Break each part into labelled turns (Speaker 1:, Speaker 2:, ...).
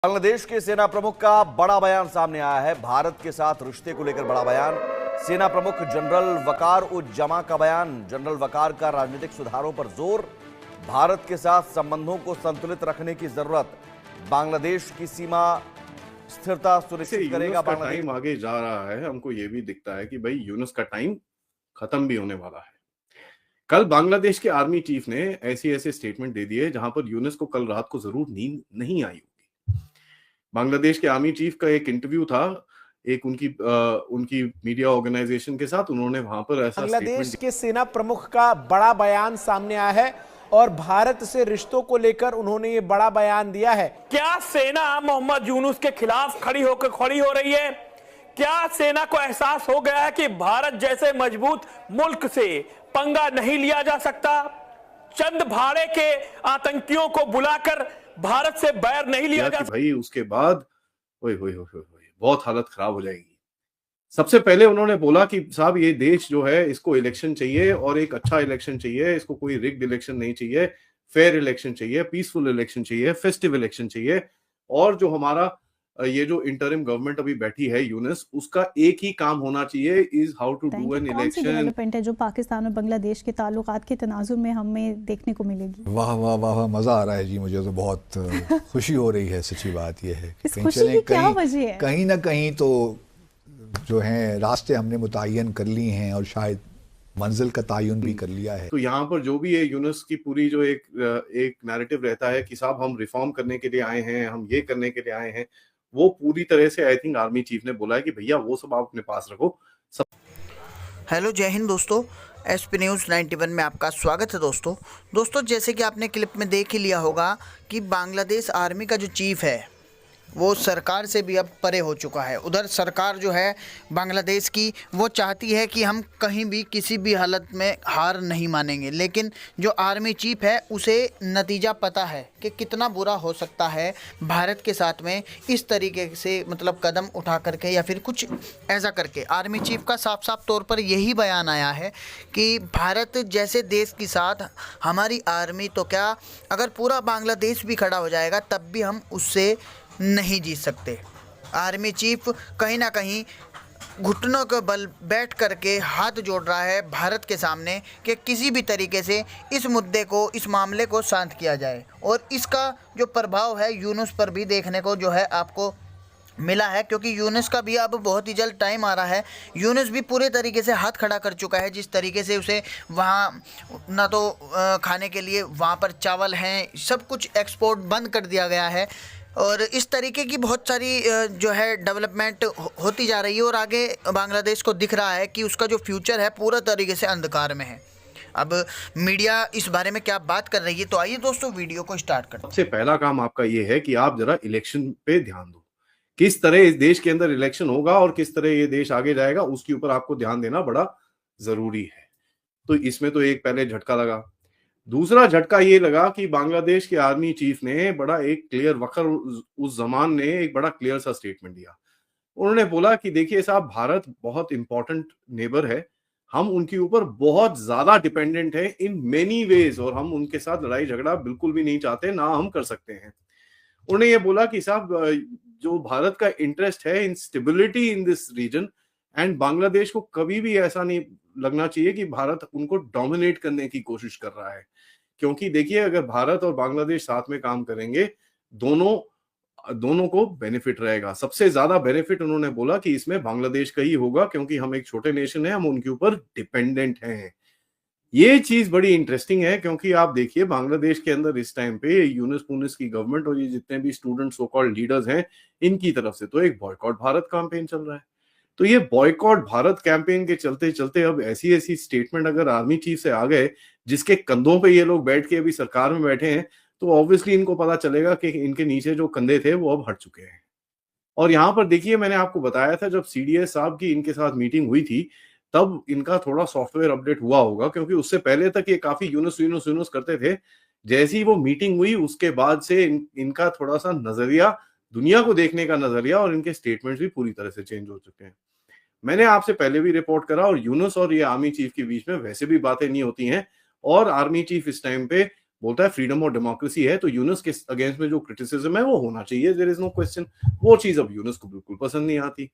Speaker 1: बांग्लादेश के सेना प्रमुख का बड़ा बयान सामने आया है। भारत के साथ रिश्ते को लेकर बड़ा बयान। सेना प्रमुख जनरल वकार उज जमा का बयान। जनरल वकार का राजनीतिक सुधारों पर जोर। भारत के साथ संबंधों को संतुलित रखने की जरूरत। बांग्लादेश की सीमा स्थिरता सुनिश्चित करेगा बांग्लादेश।
Speaker 2: टाइम आगे जा रहा है, हमको ये भी दिखता है कि भाई यूनुस का टाइम खत्म भी होने वाला है। कल बांग्लादेश के आर्मी चीफ ने ऐसे स्टेटमेंट दे दिए जहां पर यूनुस को कल रात को जरूर नींद नहीं आई होगी। बांग्लादेश के आर्मी चीफ का एक इंटरव्यू था एक उनकी मीडिया ऑर्गेनाइजेशन के साथ, उन्होंने वहां पर ऐसा
Speaker 3: बांग्लादेश के सेना प्रमुख का बड़ा बयान सामने आया है और भारत से रिश्तों को लेकर उन्होंने ये बड़ा बयान दिया है।
Speaker 4: क्या सेना मोहम्मद यूनुस के खिलाफ खड़ी हो रही है? क्या सेना को एहसास हो गया है कि भारत जैसे मजबूत मुल्क से पंगा नहीं लिया जा सकता? चंद भाड़े के आतंकियों को बुलाकर भारत से बैर नहीं लिया जा सकता।
Speaker 2: भाई उसके बाद ओए बहुत हालत खराब हो जाएगी। सबसे पहले उन्होंने बोला कि साहब ये देश जो है इसको इलेक्शन चाहिए और एक अच्छा इलेक्शन चाहिए, इसको कोई रिग्ड इलेक्शन नहीं चाहिए, फेयर इलेक्शन चाहिए, पीसफुल इलेक्शन चाहिए, फेस्टिव इलेक्शन चाहिए। और जो हमारा ये जो इंटरिम गवर्नमेंट अभी बैठी है यूनुस, उसका एक ही काम होना चाहिए, is how to do an election.
Speaker 5: Development है जो पाकिस्तान और बांग्लादेश के ताल्लुकात के तनाजुर में हमें देखने को मिलेगी।
Speaker 6: वाह वाह वाह, मजा आ रहा है जी, मुझे तो बहुत खुशी हो रही है। सच्ची बात यह है
Speaker 5: इस खुशी की क्या वजह है?
Speaker 6: कहीं ना कहीं तो जो है रास्ते हमने मुतय्यन कर लिए हैं और शायद मंजिल का तयन भी कर लिया है।
Speaker 2: तो यहाँ पर जो भी है यूनुस की पूरी जो एक नैरेटिव रहता है कि साहब हम रिफॉर्म करने के लिए आए हैं, हम ये करने के लिए आए हैं, वो पूरी तरह से आई थिंक आर्मी चीफ ने बोला है कि भैया वो सब आप अपने पास रखो।
Speaker 7: हेलो, जय हिंद दोस्तों। एसपी न्यूज़ 91 में आपका स्वागत है दोस्तों जैसे कि आपने क्लिप में देख ही लिया होगा कि बांग्लादेश आर्मी का जो चीफ है वो सरकार से भी अब परे हो चुका है। उधर सरकार जो है बांग्लादेश की वो चाहती है कि हम कहीं भी किसी भी हालत में हार नहीं मानेंगे, लेकिन जो आर्मी चीफ है उसे नतीजा पता है कि कितना बुरा हो सकता है भारत के साथ में इस तरीके से मतलब कदम उठा करके या फिर कुछ ऐसा करके। आर्मी चीफ का साफ साफ तौर पर यही बयान आया है कि भारत जैसे देश के साथ हमारी आर्मी तो क्या, अगर पूरा बांग्लादेश भी खड़ा हो जाएगा तब भी हम उससे नहीं जीत सकते। आर्मी चीफ कहीं ना कहीं घुटनों के बल बैठ करके हाथ जोड़ रहा है भारत के सामने कि किसी भी तरीके से इस मुद्दे को, इस मामले को शांत किया जाए। और इसका जो प्रभाव है यूनुस पर भी देखने को जो है आपको मिला है, क्योंकि यूनुस का भी अब बहुत ही जल्द टाइम आ रहा है। यूनुस भी पूरे तरीके से हाथ खड़ा कर चुका है। जिस तरीके से उसे वहाँ ना तो खाने के लिए वहाँ पर चावल हैं, सब कुछ एक्सपोर्ट बंद कर दिया गया है और इस तरीके की बहुत सारी जो है डेवलपमेंट होती जा रही है और आगे बांग्लादेश को दिख रहा है कि उसका जो फ्यूचर है पूरा तरीके से अंधकार में है। अब मीडिया इस बारे में क्या बात कर रही है, तो आइए दोस्तों वीडियो को स्टार्ट करते हैं।
Speaker 2: सबसे पहला काम आपका ये है कि आप जरा इलेक्शन पे ध्यान दो। किस तरह इस देश के अंदर इलेक्शन होगा और किस तरह ये देश आगे जाएगा उसके ऊपर आपको ध्यान देना बड़ा जरूरी है। तो इसमें तो एक पहले झटका लगा। दूसरा झटका ये लगा कि बांग्लादेश के आर्मी चीफ ने बड़ा एक क्लियर वकर उस जमान ने एक बड़ा क्लियर सा स्टेटमेंट दिया। उन्होंने बोला कि देखिए साहब, भारत बहुत इंपॉर्टेंट नेबर है, हम उनके ऊपर बहुत ज्यादा डिपेंडेंट है इन मेनी वेज और हम उनके साथ लड़ाई झगड़ा बिल्कुल भी नहीं चाहते, ना हम कर सकते हैं। उन्होंने ये बोला कि साहब जो भारत का इंटरेस्ट है in stability in this region and Bangladesh को कभी भी ऐसा नहीं लगना चाहिए कि भारत उनको डोमिनेट करने की कोशिश कर रहा है। क्योंकि देखिए अगर भारत और बांग्लादेश साथ में काम करेंगे दोनों को बेनिफिट रहेगा। सबसे ज्यादा बेनिफिट उन्होंने बोला कि इसमें बांग्लादेश का ही होगा, क्योंकि हम एक छोटे नेशन है, हम उनके ऊपर डिपेंडेंट हैं। ये चीज बड़ी इंटरेस्टिंग है क्योंकि आप देखिए बांग्लादेश के अंदर इस टाइम पे यूनुस पूनिस की गवर्नमेंट और ये जितने भी स्टूडेंट सो कॉल्ड लीडर्स हैं, इनकी तरफ से तो एक बॉयकॉट भारत कैंपेन चल रहा है। तो ये बॉयकॉट भारत कैंपेन के चलते चलते अब ऐसी स्टेटमेंट अगर आर्मी चीफ से आ गए जिसके कंधों पे ये लोग बैठ के अभी सरकार में बैठे हैं, तो ऑब्वियसली इनको पता चलेगा कि इनके नीचे जो कंधे थे वो अब हट चुके हैं। और यहाँ पर देखिए मैंने आपको बताया था जब सीडीएस साहब की इनके साथ मीटिंग हुई थी तब इनका थोड़ा सॉफ्टवेयर अपडेट हुआ होगा, क्योंकि उससे पहले तक ये काफी यूनुस करते थे। जैसी ही वो मीटिंग हुई उसके बाद से इनका थोड़ा सा नजरिया, दुनिया को देखने का नजरिया और इनके स्टेटमेंट्स भी पूरी तरह से चेंज हो चुके हैं। मैंने आपसे पहले भी रिपोर्ट करा और यूनुस और ये आर्मी चीफ के बीच में वैसे भी बातें नहीं होती हैं और आर्मी चीफ इस टाइम पे बोलता है फ्रीडम और डेमोक्रेसी है, तो यूनुस के अगेंस्ट में जो क्रिटिसिज्म है वो होना चाहिए, देयर इज नो क्वेश्चन। वो चीज अब यूनुस को बिल्कुल पसंद नहीं आती।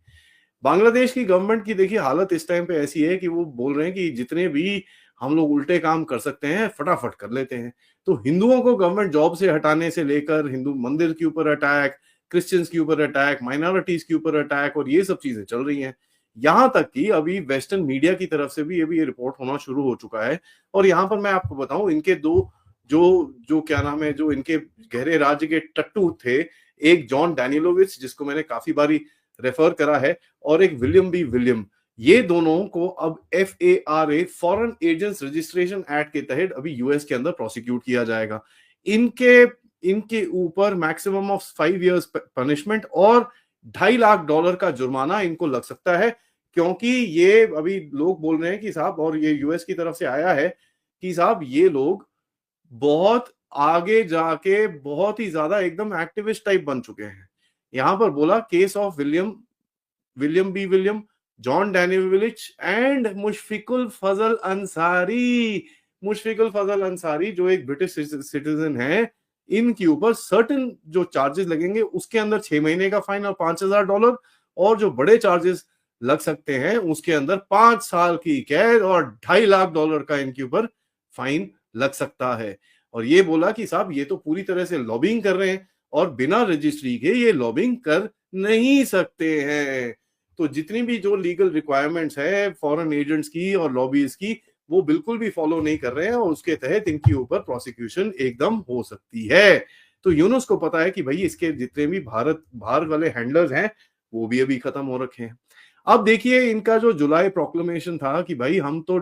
Speaker 2: बांग्लादेश की गवर्नमेंट की देखिए हालत इस टाइम पे ऐसी है कि वो बोल रहे हैं कि जितने भी हम लोग उल्टे काम कर सकते हैं फटाफट कर लेते हैं। तो हिंदुओं को गवर्नमेंट जॉब से हटाने से लेकर हिंदू मंदिर के ऊपर अटैक, क्रिश्चियंस के ऊपर अटैक, माइनॉरिटीज के ऊपर अटैक, और ये सब चीजें चल रही हैं। यहां तक कि अभी वेस्टर्न मीडिया की तरफ से भी ये रिपोर्ट होना शुरू हो चुका है। और यहां पर मैं आपको बताऊं, इनके दो जो क्या नाम है, जो इनके गहरे राज्य के टट्टू थे, एक जॉन डैनियलोविच जिसको मैंने काफी बारी रेफर करा है, और एक विलियम बी विलियम, ये दोनों को अब FARA foreign agents registration act के तहत अभी यूएस के अंदर प्रोसिक्यूट किया जाएगा। इनके ऊपर मैक्सिमम ऑफ 5 years पनिशमेंट और $2.5 लाख का जुर्माना इनको लग सकता है, क्योंकि ये अभी लोग बोल रहे हैं कि साहब, और ये यूएस की तरफ से आया है कि साहब ये लोग बहुत आगे जाके बहुत ही ज्यादा एकदम एक्टिविस्ट टाइप बन चुके हैं। यहां पर बोला case of William B William, John Danielovich and Mushfiqul Fazal Ansari जो एक ब्रिटिश सिटीजन है, इनके ऊपर सर्टेन जो चार्जेस लगेंगे उसके अंदर 6 महीने का फाइन और $5,000, और जो बड़े चार्जेस लग सकते हैं उसके अंदर 5 साल की कैद और $2.5 लाख का इनके ऊपर फाइन लग सकता है। और ये बोला कि साहब ये तो पूरी तरह से लॉबिंग कर रहे हैं और बिना रजिस्ट्री के ये लॉबिंग कर नहीं सकते हैं। तो जितनी भी जो लीगल रिक्वायरमेंट्स है फॉरेन एजेंट्स की और लॉबीज की, वो बिल्कुल भी फॉलो नहीं कर रहे हैं, और उसके तहत इनके ऊपर प्रोसिक्यूशन एकदम हो सकती है। तो यूनुस को पता है कि भाई इसके जितने भी बाहर वाले हैंडलर्स हैं वो भी अभी खत्म हो रखे हैं। अब देखिए इनका जो जुलाई प्रोक्लेमेशन था कि भाई हम तो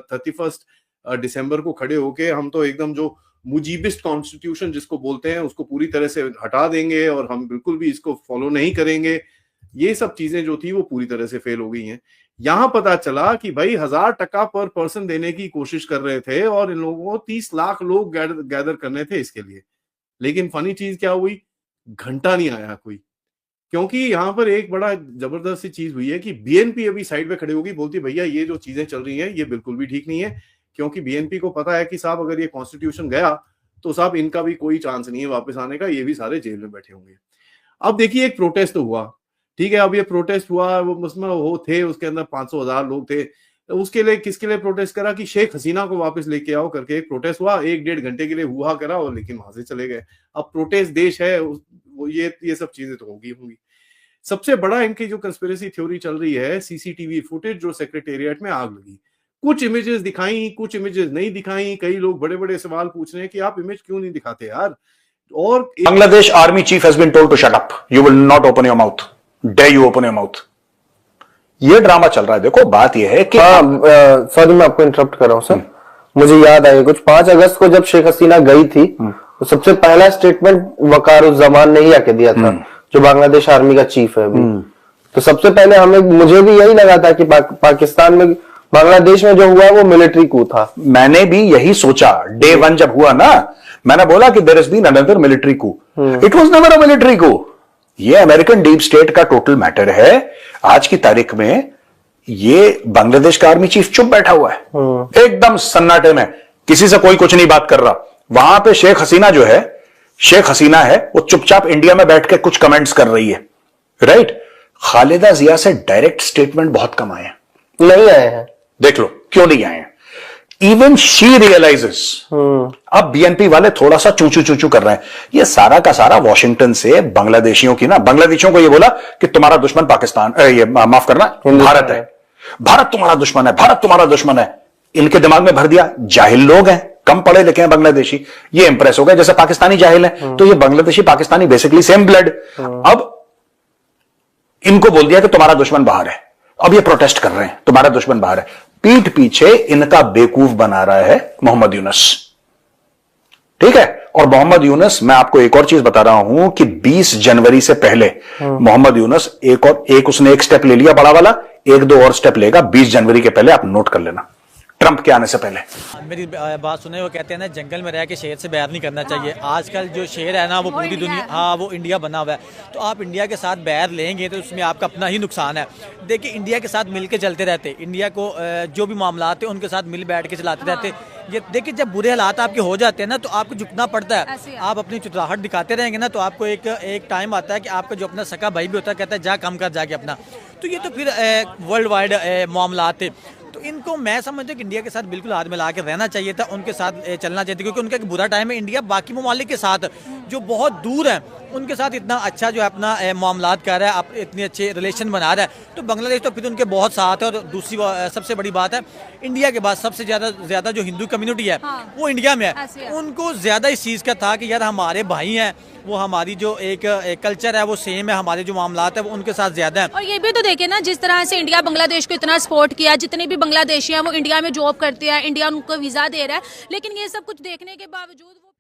Speaker 2: 31 दिसंबर को खड़े होके हम तो एकदम जो मुजीबिस्ट कॉन्स्टिट्यूशन जिसको बोलते हैं उसको पूरी तरह से हटा देंगे और हम बिल्कुल भी इसको फॉलो नहीं करेंगे। ये सब चीजें जो थी वो पूरी तरह से फेल हो गई हैं। यहां पता चला कि भाई $1,000 पर पर्सन देने की कोशिश कर रहे थे और इन लोगों को 30 लाख लोग गैदर करने थे इसके लिए। लेकिन फनी चीज क्या हुई, घंटा नहीं आया कोई, क्योंकि यहाँ पर एक बड़ा जबरदस्त सी चीज हुई है कि बीएनपी अभी साइड पे खड़ी होगी, बोलती भैया ये जो चीजें चल रही हैं ये बिल्कुल भी ठीक नहीं है, क्योंकि बीएनपी को पता है कि साहब अगर ये कॉन्स्टिट्यूशन गया तो साहब इनका भी कोई चांस नहीं है वापस आने का, ये भी सारे जेल में बैठे होंगे। अब देखिए एक प्रोटेस्ट हुआ, ठीक है, अब ये प्रोटेस्ट हुआ, उसमें वो थे उसके अंदर 500,000 लोग थे। उसके लिए किसके लिए प्रोटेस्ट करा कि शेख हसीना को वापस लेके आओ करके एक प्रोटेस्ट हुआ, 1-1.5 घंटे के लिए हुआ करा और लेकिन वहां से चले गए। अब प्रोटेस्ट देश है, ये सब चीजें तो होंगी। सबसे बड़ा इनकी जो कंस्पिरेसी थ्योरी चल रही है, सीसीटीवी फुटेज जो सेक्रेटेरिएट में आग लगी, कुछ इमेजेस दिखाई, कुछ इमेजेस नहीं दिखाई। कई लोग बड़े बड़े सवाल पूछ रहे हैं कि आप इमेज क्यों नहीं दिखाते यार। और
Speaker 8: Bangladesh army chief has been told to shut up, you will not open your mouth, dare you open your mouth. ये ड्रामा चल रहा है। देखो बात यह है कि
Speaker 9: सॉरी मैं आपको इंटरप्ट कर रहा हूं सर, मुझे याद आया कुछ 5 अगस्त को जब शेख हसीना गई थी तो सबसे पहला स्टेटमेंट वकारुज्जमान ने ही आके दिया था, जो बांग्लादेश आर्मी का चीफ है अभी। तो सबसे पहले मुझे भी यही लगा था कि पाकिस्तान में बांग्लादेश में जो हुआ वो मिलिट्री कू था।
Speaker 8: मैंने भी यही सोचा डे 1 जब हुआ ना, मैंने बोला कि there has been another military coup. It was never a military coup. ये अमेरिकन डीप स्टेट का टोटल मैटर है। आज की तारीख में ये बांग्लादेश का आर्मी चीफ चुप बैठा हुआ है, एकदम सन्नाटे में, किसी से कोई कुछ नहीं बात कर रहा। वहां पे शेख हसीना है, वो चुपचाप इंडिया में बैठ के कुछ कमेंट्स कर रही है, राइट। खालिदा जिया से डायरेक्ट स्टेटमेंट बहुत कम आए हैं,
Speaker 9: नहीं आए हैं।
Speaker 8: देख लो क्यों नहीं आए हैं। इवन शी रियलाइजेस, अब बीएनपी वाले थोड़ा सा चूचू कर रहे हैं। ये सारा का सारा वॉशिंगटन से बांग्लादेशियों को ये बोला कि तुम्हारा दुश्मन पाकिस्तान, ये माफ करना भारत है, भारत तुम्हारा दुश्मन है, भारत तुम्हारा दुश्मन है। इनके दिमाग में भर दिया। जाहिल लोग हैं, कम पढ़े लिखे हैं बांग्लादेशी, ये इंप्रेस हो गए जैसे पाकिस्तानी जाहिल है, तो ये Bangladeshi Pakistani basically same blood. अब इनको बोल दिया कि तुम्हारा दुश्मन बाहर है। अब ये प्रोटेस्ट कर रहे हैं, तुम्हारा दुश्मन बाहर है। पीठ पीछे इनका बेवकूफ बना रहा है मोहम्मद यूनुस, ठीक है। और मोहम्मद यूनुस, मैं आपको एक और चीज बता रहा हूं कि 20 जनवरी से पहले मोहम्मद यूनुस उसने एक स्टेप ले लिया बड़ा वाला, 1-2 और स्टेप लेगा 20 जनवरी के पहले, आप नोट कर लेना। ट्रंप के आने से पहले?
Speaker 10: मेरी बात सुने, वो कहते हैं ना जंगल में रह के शेर से बैर नहीं करना चाहिए। आजकल जो शेर है ना वो पूरी दुनिया, हाँ वो इंडिया बना हुआ है, तो आप इंडिया के साथ बैर लेंगे तो उसमें आपका अपना ही नुकसान है। देखिए इंडिया के साथ मिल के चलते रहते, इंडिया को जो भी मामला थे उनके साथ मिल बैठ के चलाते रहते। ये देखिए जब बुरे हालात आपके हो जाते हैं ना तो आपको झुकना पड़ता है। आप अपनी चुतराहट दिखाते रहेंगे ना तो आपको एक टाइम आता है कि आपका जो अपना सका भाई भी होता है कहता है जा कम कर जाके अपना। तो ये तो फिर वर्ल्ड वाइड मामला थे, तो इनको मैं समझता हूँ कि इंडिया के साथ बिल्कुल हाथ मिला के रहना चाहिए था, उनके साथ चलना चाहिए था, क्योंकि उनका एक बुरा टाइम है। इंडिया बाकी ममालिक के साथ जो बहुत दूर है उनके साथ इतना अच्छा जो है अपना मामलात कर रहा है, इतने अच्छे रिलेशन बना रहा है। तो बांग्लादेश तो फिर उनके बहुत साथ है। और दूसरी सबसे बड़ी बात है, इंडिया के बाद सबसे ज़्यादा जो हिंदू कम्युनिटी है वो इंडिया में है। उनको ज़्यादा इस चीज़ का था कि यार हमारे भाई हैं, वो हमारी जो एक कल्चर है वो सेम है, हमारे जो मामलात है वो उनके साथ ज़्यादा है।
Speaker 11: और ये भी तो देखे ना जिस तरह से इंडिया बांग्लादेश को इतना सपोर्ट किया, जितने भी बांग्लादेशी हैं वो इंडिया में जॉब करते हैं, इंडिया उनको वीज़ा दे रहा है, लेकिन ये सब कुछ देखने के बावजूद